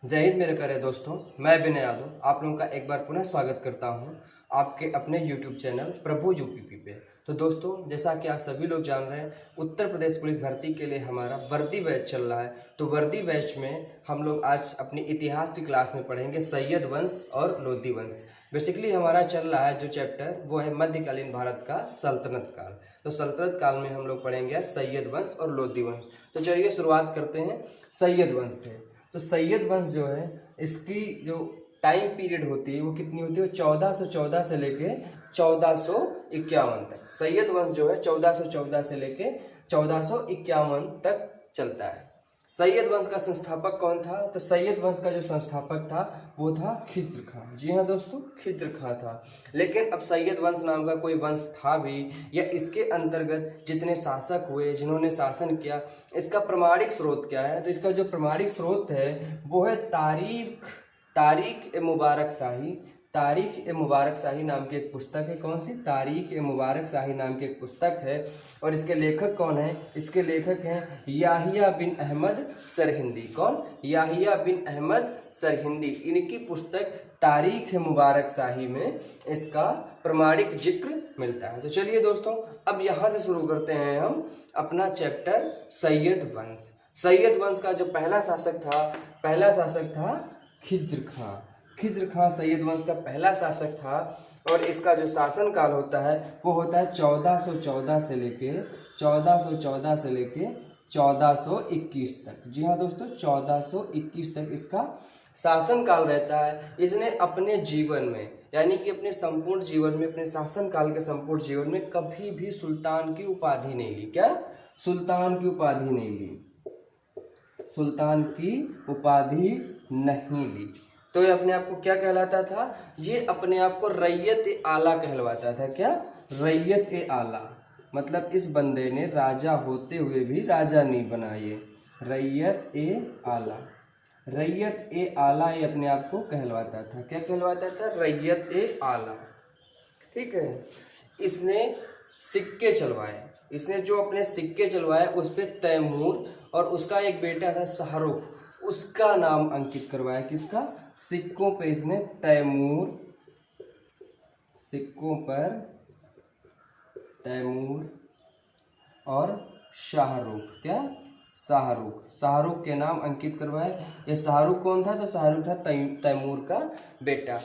जय हिंद मेरे प्यारे दोस्तों। मैं विनय यादव आप लोगों का एक बार पुनः स्वागत करता हूं आपके अपने YouTube चैनल प्रभु यूपीपी पे। तो दोस्तों, जैसा कि आप सभी लोग जान रहे हैं, उत्तर प्रदेश पुलिस भर्ती के लिए हमारा वर्दी बैच चल रहा है। तो वर्दी बैच में हम लोग आज अपनी इतिहास की क्लास में पढ़ेंगे सैयद वंश और लोधी वंश। बेसिकली हमारा चल रहा है जो चैप्टर वो है मध्यकालीन भारत का सल्तनत काल। तो सल्तनत काल में हम लोग पढ़ेंगे सैयद वंश और लोधी वंश। तो चलिए शुरुआत करते हैं सैयद वंश से। तो सैयद वंश जो है, इसकी जो टाइम पीरियड होती है वो कितनी होती है? 1414 से लेके 1451 तक। सैयद वंश जो है 1414 से लेके 1451 तक चलता है। सैयद वंश का संस्थापक कौन था? तो सैयद वंश का जो संस्थापक था वो था खिज्र खां। जी हाँ दोस्तों, खिज्र खां था। लेकिन अब सैयद वंश नाम का कोई वंश था भी, या इसके अंतर्गत जितने शासक हुए जिन्होंने शासन किया, इसका प्रमाणिक स्रोत क्या है? तो इसका जो प्रमाणिक स्रोत है वो है तारीख ए मुबारक शाही। तारीख ए मुबारक शाही नाम की एक पुस्तक है। कौन सी? तारीख ए मुबारक शाही नाम की एक पुस्तक है। और इसके लेखक कौन है? इसके लेखक हैं याहिया बिन अहमद सरहिंदी। कौन? याहिया बिन अहमद सरहिंदी। इनकी पुस्तक तारीख ए मुबारक शाही में इसका प्रमाणिक जिक्र मिलता है। तो चलिए दोस्तों, अब यहाँ से शुरू करते हैं हम अपना चैप्टर सैयद वंश। सैयद वंश का जो पहला शासक था खिज्र खां। खिज्र खां सैयद वंश का पहला शासक था। और इसका जो शासन काल होता है वो होता है 1414 से लेके 1421 तक। जी हाँ दोस्तों, 1421 तक इसका शासन काल रहता है। इसने अपने जीवन में, यानी कि अपने संपूर्ण जीवन में, अपने शासन काल के संपूर्ण जीवन में कभी भी सुल्तान की उपाधि नहीं ली। क्या? सुल्तान की उपाधि नहीं ली। सुल्तान की उपाधि नहीं ली। तो ये अपने आप को क्या कहलाता था? ये अपने आप को रैयत ए आला कहलवाता था। क्या? रैयत ए आला। मतलब इस बंदे ने राजा होते हुए भी राजा नहीं बना। ये रैयत ए आला। रैयत ए आला ये अपने आप को कहलवाता था। क्या कहलवाता था? रैयत ए आला। ठीक है। इसने सिक्के चलवाए। इसने जो अपने सिक्के चलवाए उस पे तैमूर और उसका एक बेटा था शाहरुख, उसका नाम अंकित करवाया। किसका? सिक्कों पे इसने तैमूर, सिक्कों पर तैमूर और शाहरुख। क्या? शाहरुख के नाम अंकित करवाए। ये शाहरुख कौन था? तो शाहरुख था तैमूर का बेटा।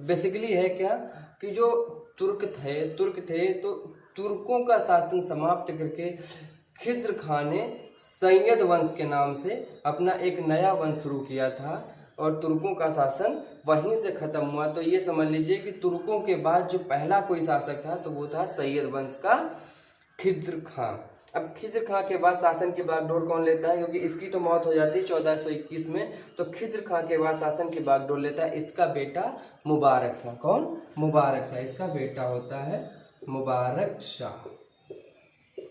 बेसिकली है क्या कि जो तुर्क थे तो तुर्कों का शासन समाप्त करके खिज्र खां ने सैयद वंश के नाम से अपना एक नया वंश शुरू किया था और तुर्कों का शासन वहीं से खत्म हुआ। तो ये समझ लीजिए कि तुर्कों के बाद जो पहला कोई शासक था तो वो था सैयद वंश का खिज्र खां। अब खिज्र खां के बाद शासन की बागडोर कौन लेता है? क्योंकि इसकी तो मौत हो जाती है 1421 में। तो खिज्र खां के बाद शासन की बागडोर लेता है इसका बेटा मुबारक शाह। कौन? मुबारक शाह। इसका बेटा होता है मुबारक शाह।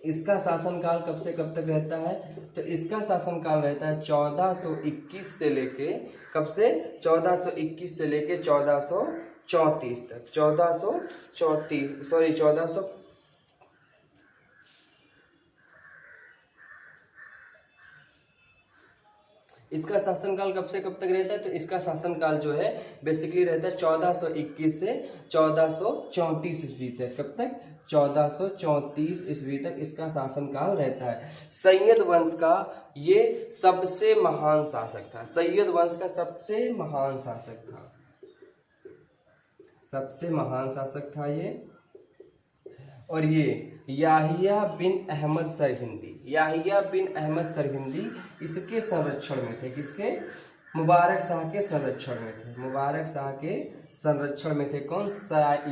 इसका शासनकाल कब से कब तक रहता है? तो इसका शासनकाल रहता है 1421 से लेके, कब से? 1421 से लेके 1434 तक। 1434 इसका शासनकाल कब से कब तक रहता है? तो इसका शासनकाल जो है बेसिकली रहता है 1421 से 1434 ईस्वी तक। कब तक? 1434 ईस्वी तक इसका शासनकाल रहता है। सैयद वंश का ये सबसे महान शासक था। सैयद वंश का सबसे महान शासक था। सबसे महान शासक था ये। और ये याहिया बिन अहमद सरहिंदी इसके संरक्षण में थे। किसके? मुबारक शाह के संरक्षण में थे। मुबारक शाह के संरक्षण में थे। कौन?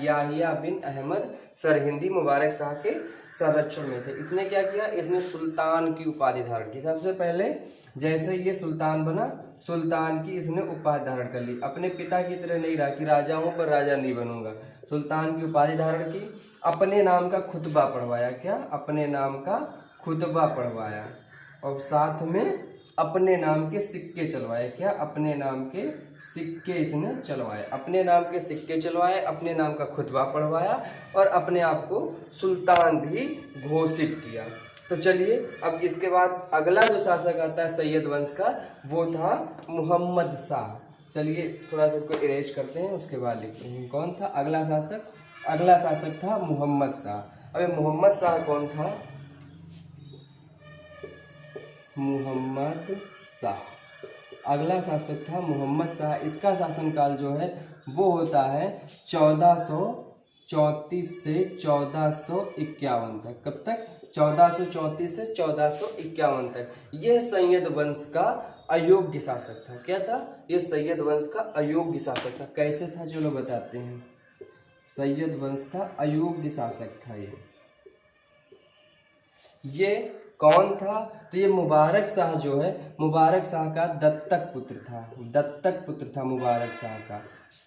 याहिया बिन अहमद सरहिंदी मुबारक शाह के संरक्षण में थे। इसने क्या किया? इसने सुल्तान की उपाधि धारण की। सबसे पहले जैसे ये सुल्तान बना, सुल्तान की इसने उपाधि धारण कर ली। अपने पिता की तरह नहीं रहा कि राजा हूं पर राजा नहीं बनूंगा। सुल्तान की उपाधि धारण की। अपने नाम का खुतबा पढ़वाया। क्या? अपने नाम का खुतबा पढ़वाया। और साथ में अपने नाम के सिक्के चलवाए। क्या? अपने नाम के सिक्के इसने चलवाए। अपने नाम के सिक्के चलवाए, अपने नाम का खुतबा पढ़वाया और अपने आप को सुल्तान भी घोषित किया। तो चलिए अब इसके बाद अगला जो शासक आता है सैयद वंश का, वो था मोहम्मद शाह। चलिए थोड़ा सा इसको इरेज करते हैं, उसके बाद लिखते हैं कौन था अगला शासक। अगला शासक था मोहम्मद शाह। अबे मोहम्मद शाह कौन था? मोहम्मद शाह अगला शासक था मोहम्मद शाह। इसका शासनकाल जो है वो होता है 1434 से 1451 तक। कब तक? 1434 से 1451 तक। यह सैयद वंश का अयोग्य शासक था। क्या था? यह सैयद वंश का अयोग्य शासक था। कैसे था चलो बताते हैं। सैयद वंश का अयोग्य शासक था ये कौन था? तो ये मुबारक शाह जो है, मुबारक शाह का दत्तक पुत्र था। दत्तक पुत्र था मुबारक शाह का,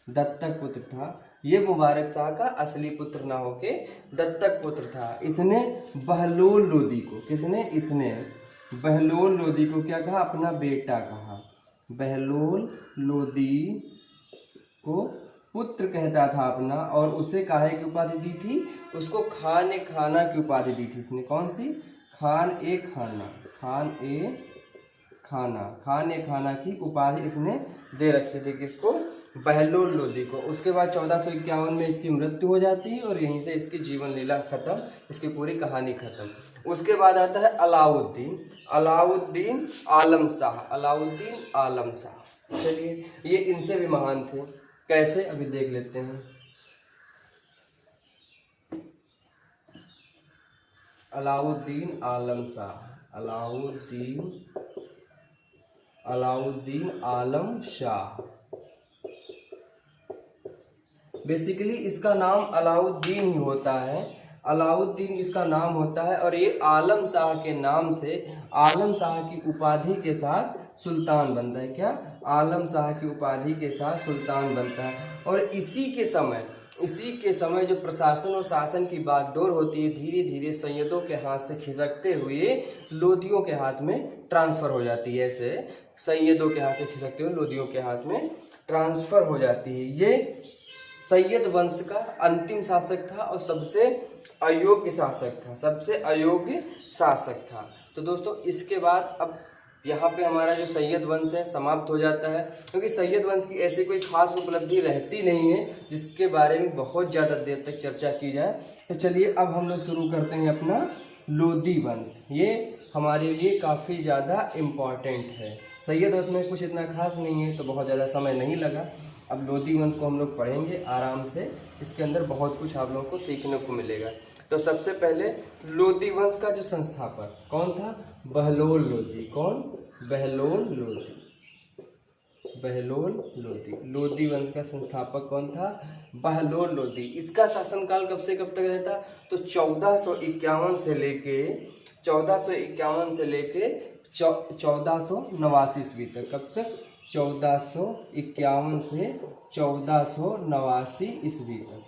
दत्तक पुत्र था। ये मुबारक शाह का असली पुत्र ना होके दत्तक पुत्र था। इसने बहलोल लोदी को, किसने? इसने बहलोल लोदी को क्या कहा? अपना बेटा कहा। बहलोल लोदी को पुत्र कहता था अपना, और उसे काहे की उपाधि दी थी? उसको खान ए खाना की उपाधि दी थी इसने। कौन सी? खान ए खाना, खान ए खाना, खान ए खाना की उपाधि इसने दे रखी थी। किसको? बहलोल लोदी को। उसके बाद 1451 में इसकी मृत्यु हो जाती है और यहीं से इसकी जीवन लीला खत्म, इसकी पूरी कहानी खत्म। उसके बाद आता है अलाउद्दीन, अलाउद्दीन आलम शाह, अलाउद्दीन आलम शाह। चलिए ये इनसे भी महान थे। कैसे? अभी देख लेते हैं। अलाउद्दीन आलम शाह, अलाउद्दीन आलम शाह। बेसिकली इसका नाम अलाउद्दीन ही होता है, अलाउद्दीन इसका नाम होता है। और ये आलम शाह के नाम से, आलम शाह की उपाधि के साथ सुल्तान बनता है। क्या? आलम शाह की उपाधि के साथ सुल्तान बनता है। और इसी के समय जो प्रशासन और शासन की बागडोर होती है, धीरे धीरे सैयदों के हाथ से खिसकते हुए लोदियों के हाथ में ट्रांसफर हो जाती है। ऐसे सैयदों के हाथ से खिसकते हुए लोदियों के हाथ में ट्रांसफर हो जाती है। ये सैयद वंश का अंतिम शासक था और सबसे अयोग्य शासक था, सबसे अयोग्य शासक था। तो दोस्तों इसके बाद अब यहाँ पे हमारा जो सैयद वंश है समाप्त हो जाता है, क्योंकि सैयद वंश की ऐसी कोई खास उपलब्धि रहती नहीं है जिसके बारे में बहुत ज़्यादा देर तक चर्चा की जाए। तो चलिए अब हम लोग शुरू करते हैं अपना लोदी वंश। ये हमारे लिए काफ़ी ज़्यादा इम्पॉर्टेंट है। सैयद वंश में कुछ इतना खास नहीं है तो बहुत ज़्यादा समय नहीं लगा। अब लोदी वंश को हम लोग पढ़ेंगे आराम से, इसके अंदर बहुत कुछ आप लोगों को सीखने को मिलेगा। तो सबसे पहले लोदी वंश का जो संस्थापक कौन था? बहलोल लोदी। कौन? बहलोल लोदी, बहलोल लोदी। लोदी वंश का संस्थापक कौन था? बहलोल लोदी। इसका शासनकाल कब से कब तक रहता? तो 1451 से लेके 1451 से लेके 1489 ईस्वी तक। कब तक? 1451 से 1489 ईस्वी तक।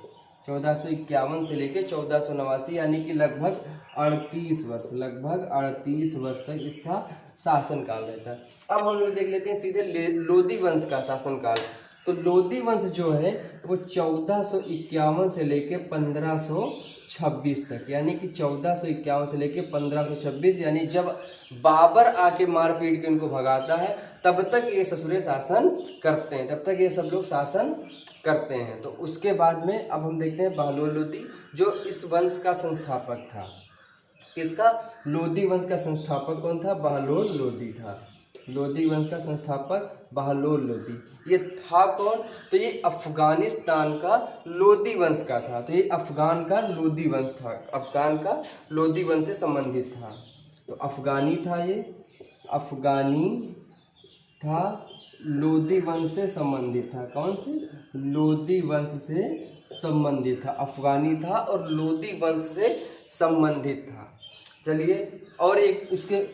1451 से लेके 1489 यानी कि लगभग 38 वर्ष, लगभग 38 वर्ष तक इसका शासनकाल रहता है। अब हम लोग देख लेते हैं सीधे लोदी वंश का शासनकाल। तो लोदी वंश जो है वो 1451 से लेके 1526 तक, यानी कि 1451 से लेके 1526, यानी जब बाबर आके मार पीट के उनको भगाता है तब तक ये ससुरे शासन करते हैं, तब तक ये सब लोग शासन करते हैं। तो उसके बाद में अब हम देखते हैं बहलोल लोदी जो इस वंश का संस्थापक था। इसका लोदी वंश का संस्थापक कौन था? बहलोल लोदी था। लोदी वंश का संस्थापक बहलोल लोदी। ये था कौन? तो ये अफगानिस्तान का लोदी वंश का था। तो ये अफगान का लोदी वंश था, अफगान का लोदी वंश से संबंधित था। तो अफगानी था, ये अफगानी था, लोदी वंश से संबंधित था। कौन से? लोदी वंश से संबंधित था, अफगानी था और लोदी वंश से संबंधित था। चलिए और एक इसके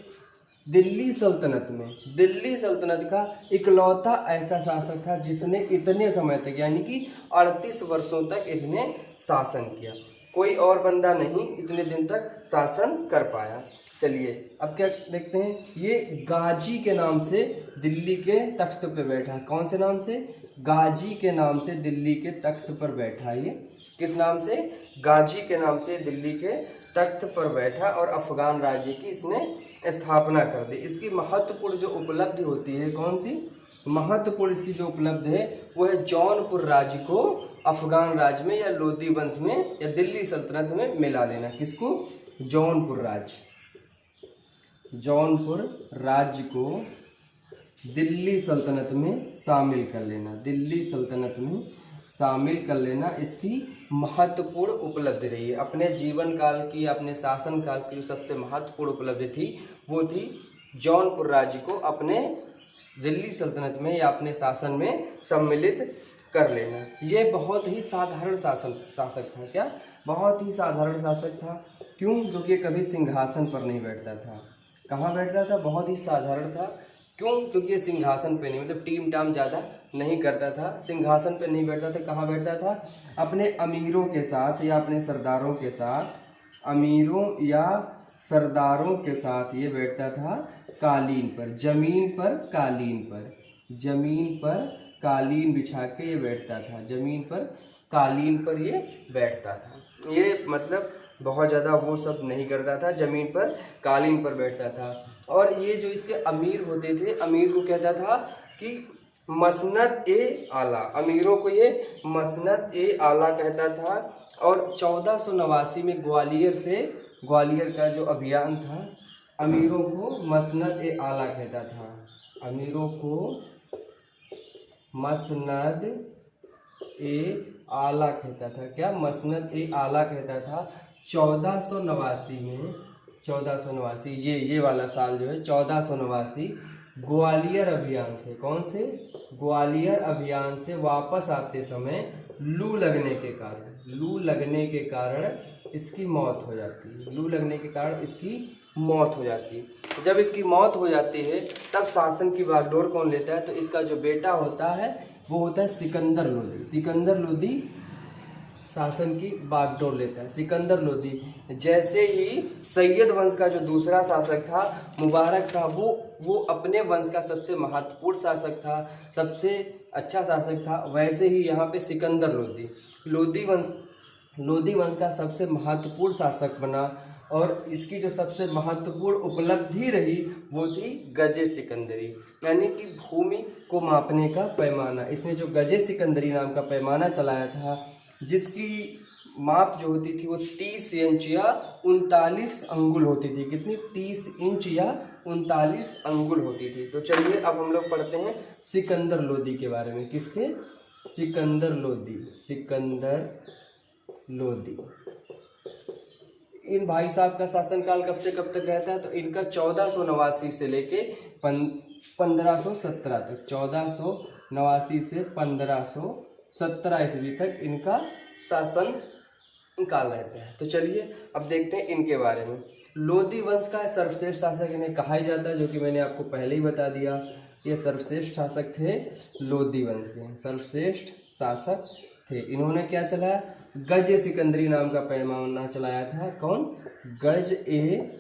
दिल्ली सल्तनत में, दिल्ली सल्तनत का इकलौता ऐसा शासक था जिसने इतने समय तक यानी कि 38 वर्षों तक इसने शासन किया। कोई और बंदा नहीं इतने दिन तक शासन कर पाया। चलिए अब क्या देखते हैं, ये गाजी के नाम से दिल्ली के तख्त पर बैठा है। कौन से नाम से? गाजी के नाम से दिल्ली के तख्त पर बैठा है। ये किस नाम से? गाजी के नाम से दिल्ली के तख्त पर बैठा और अफगान राज्य की इसने स्थापना कर दी। इसकी महत्वपूर्ण जो उपलब्धि होती है, कौन सी महत्वपूर्ण इसकी जो उपलब्धि है वो है जौनपुर राज्य को अफगान राज्य में या लोदी वंश में या दिल्ली सल्तनत में मिला लेना। किसको? जौनपुर राज्य को दिल्ली सल्तनत में शामिल कर लेना। दिल्ली सल्तनत में शामिल कर लेना इसकी महत्वपूर्ण उपलब्धि रही है। अपने जीवन काल की, अपने शासन काल की सबसे महत्वपूर्ण उपलब्धि थी वो थी जौनपुर राज्य को अपने दिल्ली सल्तनत में या अपने शासन में सम्मिलित कर लेना। ये बहुत ही साधारण शासक था। क्या? बहुत ही साधारण शासक था। क्यों? क्योंकि कभी सिंहासन पर नहीं बैठता था। कहाँ बैठता था? बहुत ही साधारण था। क्यों? क्योंकि ये सिंहासन पे नहीं, मतलब टीम टाम ज़्यादा नहीं करता था, सिंहासन पे नहीं बैठता था। कहाँ बैठता था? अपने अमीरों के साथ या अपने सरदारों के साथ, अमीरों या सरदारों के साथ ये बैठता था कालीन पर, जमीन पर कालीन बिछा के ये बैठता था। जमीन पर कालीन पर ये बैठता था। ये मतलब बहुत ज़्यादा वो सब नहीं करता था, ज़मीन पर कालीन पर बैठता था। और ये जो इसके अमीर होते थे, अमीर को कहता था कि मसनद ए आला, अमीरों को ये मसनद ए आला कहता था। और 1489 में ग्वालियर का जो अभियान था, अमीरों को मसनद ए आला कहता था। अमीरों को मसनद ए आला कहता था। क्या? मसनद ए आला कहता था। 1489 में, 1489 ये वाला साल जो है 1489 ग्वालियर अभियान से, कौन से? ग्वालियर अभियान से वापस आते समय लू लगने के कारण इसकी मौत हो जाती है। लू लगने के कारण इसकी मौत हो जाती है। जब इसकी मौत हो जाती है तब शासन की बागडोर कौन लेता है? तो इसका जो बेटा होता है वो होता है सिकंदर लोदी। सिकंदर लोदी शासन की बागडोर लेता है। सिकंदर लोदी जैसे ही सैयद वंश का जो दूसरा शासक था मुबारक साहब, वो अपने वंश का सबसे महत्वपूर्ण शासक था, सबसे अच्छा शासक था, वैसे ही यहाँ पे सिकंदर लोदी वंश का सबसे महत्वपूर्ण शासक बना। और इसकी जो सबसे महत्वपूर्ण उपलब्धि रही वो थी गजे सिकंदरी, यानी कि भूमि को मापने का पैमाना। इसने जो गजे सिकंदरी नाम का पैमाना चलाया था, जिसकी माप जो होती थी वो 30 इंच या 39 अंगुल होती थी। कितनी? 30 इंच या 39 अंगुल होती थी। तो चलिए अब हम लोग पढ़ते हैं सिकंदर लोदी के बारे में। किसके? सिकंदर लोदी। इन भाई साहब का शासनकाल कब से कब तक रहता है? तो इनका 1489 से लेके 1517 तक, 1489 से 1517 ईस्वी तक इनका शासन काल रहता है। तो चलिए अब देखते हैं इनके बारे में। लोदी वंश का सर्वश्रेष्ठ शासक इन्हें कहा ही जाता है, जो कि मैंने आपको पहले ही बता दिया। ये सर्वश्रेष्ठ शासक थे, लोदी वंश के सर्वश्रेष्ठ शासक थे। इन्होंने क्या चलाया? गज ए सिकंदरी नाम का पैमाना चलाया था। कौन? गज ए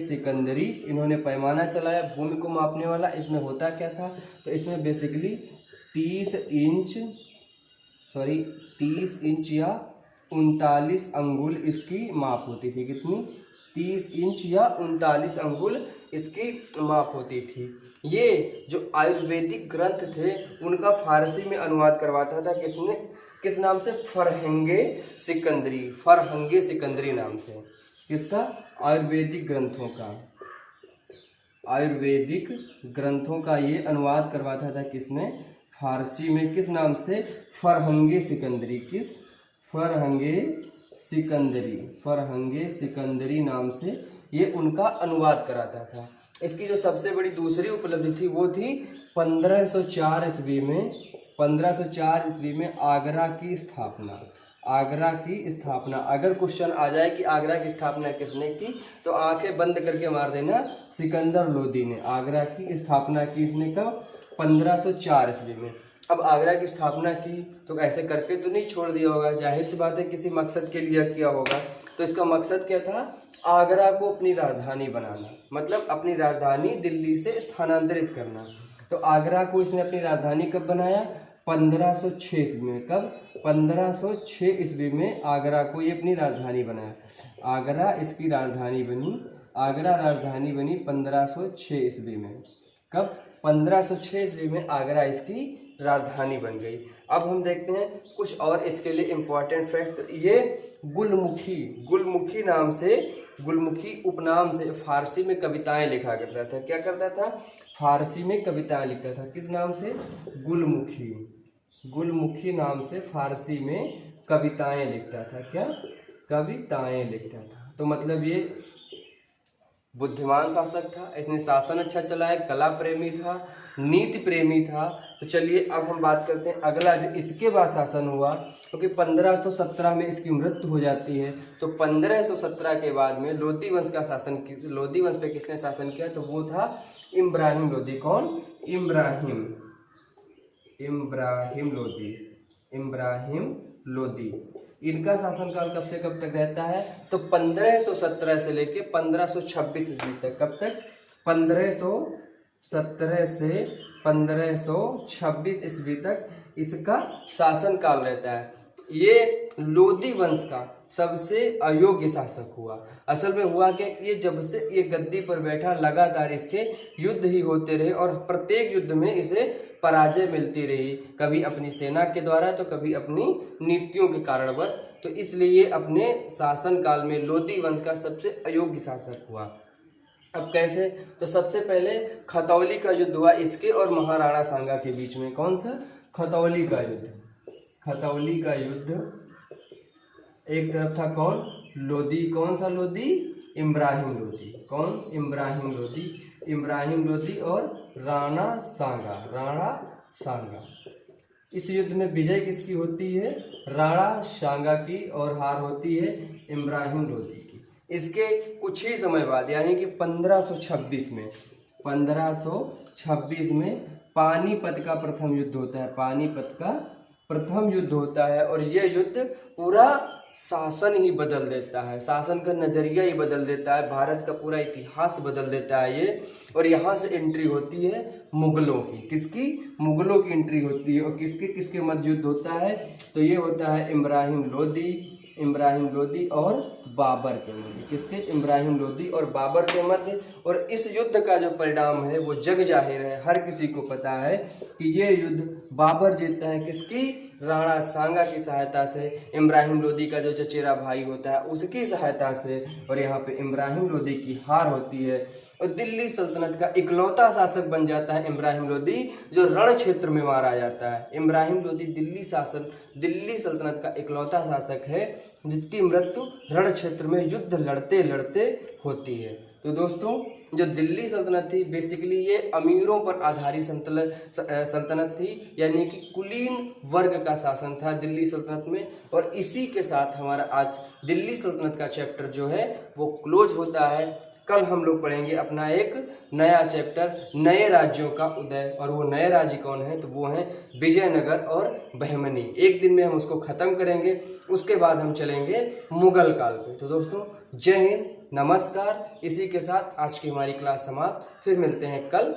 सिकंदरी इन्होंने पैमाना चलाया, भूमि को मापने वाला। इसमें होता क्या था? तो इसमें बेसिकली 30 इंच या 39 अंगुल इसकी माप होती थी। कितनी? 30 इंच या 39 अंगुल इसकी माप होती थी। ये जो आयुर्वेदिक ग्रंथ थे उनका फारसी में अनुवाद करवाता था किसने? किस नाम से? फरहंगे सिकंदरी नाम से। किसका? आयुर्वेदिक ग्रंथों का ये अनुवाद करवाता था किसने? फारसी में। किस नाम से? फरहंगे सिकंदरी। किस? फरहंगे सिकंदरी नाम से ये उनका अनुवाद कराता था। इसकी जो सबसे बड़ी दूसरी उपलब्धि थी वो थी 1504 ईस्वी में आगरा की स्थापना। अगर क्वेश्चन आ जाए कि आगरा की स्थापना किसने की, तो आंखें बंद करके मार देना, सिकंदर लोदी ने। आगरा की स्थापना की इसने कब? 1504 ईस्वी में। अब आगरा की स्थापना की तो ऐसे करके तो नहीं छोड़ दिया होगा, जाहिर सी बात है किसी मकसद के लिए किया होगा। तो इसका मकसद क्या था? आगरा को अपनी राजधानी बनाना, मतलब अपनी राजधानी दिल्ली से स्थानांतरित करना। तो आगरा को इसने अपनी राजधानी कब बनाया? 1506 ईस्वी में। कब? 1506 ईस्वी में आगरा को ये अपनी राजधानी बनाया। आगरा इसकी राजधानी बनी। आगरा राजधानी बनी 1506 ईस्वी में। कब? 1506 ईस्वी में आगरा इसकी राजधानी बन गई। अब हम देखते हैं कुछ और इसके लिए इम्पोर्टेंट फैक्ट। ये गुलमुखी नाम से, गुलमुखी उपनाम से फारसी में कविताएं लिखा करता था। क्या करता था? फारसी में कविताएं लिखता था। किस नाम से? गुलमुखी नाम से फारसी में कविताएं लिखता था। क्या? कविताएं लिखता था। तो मतलब ये बुद्धिमान शासक था, इसने शासन अच्छा चलाया, कला प्रेमी था, नीति प्रेमी था। तो चलिए अब हम बात करते हैं अगला जो इसके बाद शासन हुआ, क्योंकि 1517 में इसकी मृत्यु हो जाती है। तो 1517 के बाद में लोधी वंश का शासन, लोधी वंश पे किसने शासन किया? तो वो था इब्राहिम लोधी। कौन? इब्राहिम लोधी। इनका शासनकाल कब से कब तक रहता है? तो 1517 से लेके 1526 ईस्वी तक। कब तक? 1517 से 1526 ईस्वी तक इसका शासनकाल रहता है। ये लोधी वंश का सबसे अयोग्य शासक हुआ। असल में हुआ क्या, ये जब से ये गद्दी पर बैठा लगातार इसके युद्ध ही होते रहे और प्रत्येक युद्ध में इसे पराजय मिलती रही, कभी अपनी सेना के द्वारा तो कभी अपनी नीतियों के कारणवश। तो इसलिए ये अपने शासनकाल में लोधी वंश का सबसे अयोग्य शासक हुआ। अब कैसे? तो सबसे पहले खतौली का युद्ध हुआ इसके और महाराणा सांगा के बीच में। कौन सा? खतौली का युद्ध। खतौली का युद्ध एक तरफ था कौन? लोधी। कौन सा लोधी? इब्राहिम लोधी। कौन? इब्राहिम लोधी और राणा सांगा। इस युद्ध में विजय किसकी होती है? राणा सांगा की, और हार होती है इब्राहिम लोधी की। इसके कुछ ही समय बाद यानी कि 1526 में पानीपत का प्रथम युद्ध होता है। पानीपत का प्रथम युद्ध होता है और यह युद्ध पूरा शासन ही बदल देता है, शासन का नजरिया ही बदल देता है, भारत का पूरा इतिहास बदल देता है ये। और यहाँ से एंट्री होती है मुगलों की। किसकी? मुगलों की एंट्री होती है। और किसके मध्य युद्ध होता है? तो ये होता है इब्राहिम लोधी और बाबर के मध्य। किसके? इब्राहिम लोधी और बाबर के मध्य। और इस युद्ध का जो परिणाम है वो जग जाहिर है, हर किसी को पता है कि ये युद्ध बाबर जीतता है। किसकी? राणा सांगा की सहायता से, इब्राहिम लोधी का जो चचेरा भाई होता है उसकी सहायता से। और यहाँ पे इब्राहिम लोधी की हार होती है और दिल्ली सल्तनत का इकलौता शासक बन जाता है इब्राहिम लोधी, जो रण क्षेत्र में मारा जाता है। इब्राहिम लोधी दिल्ली सल्तनत का इकलौता शासक है जिसकी मृत्यु रण क्षेत्र में युद्ध लड़ते लड़ते होती है। तो दोस्तों, जो दिल्ली सल्तनत थी बेसिकली ये अमीरों पर आधारित सल्तनत थी, यानी कि कुलीन वर्ग का शासन था दिल्ली सल्तनत में। और इसी के साथ हमारा आज दिल्ली सल्तनत का चैप्टर जो है वो क्लोज होता है। कल हम लोग पढ़ेंगे अपना एक नया चैप्टर, नए राज्यों का उदय। और वो नए राज्य कौन है? तो वो हैं विजयनगर और बहमनी। एक दिन में हम उसको खत्म करेंगे, उसके बाद हम चलेंगे मुगल काल पे। तो दोस्तों, जय हिंद, नमस्कार। इसी के साथ आज की हमारी क्लास समाप्त। फिर मिलते हैं कल।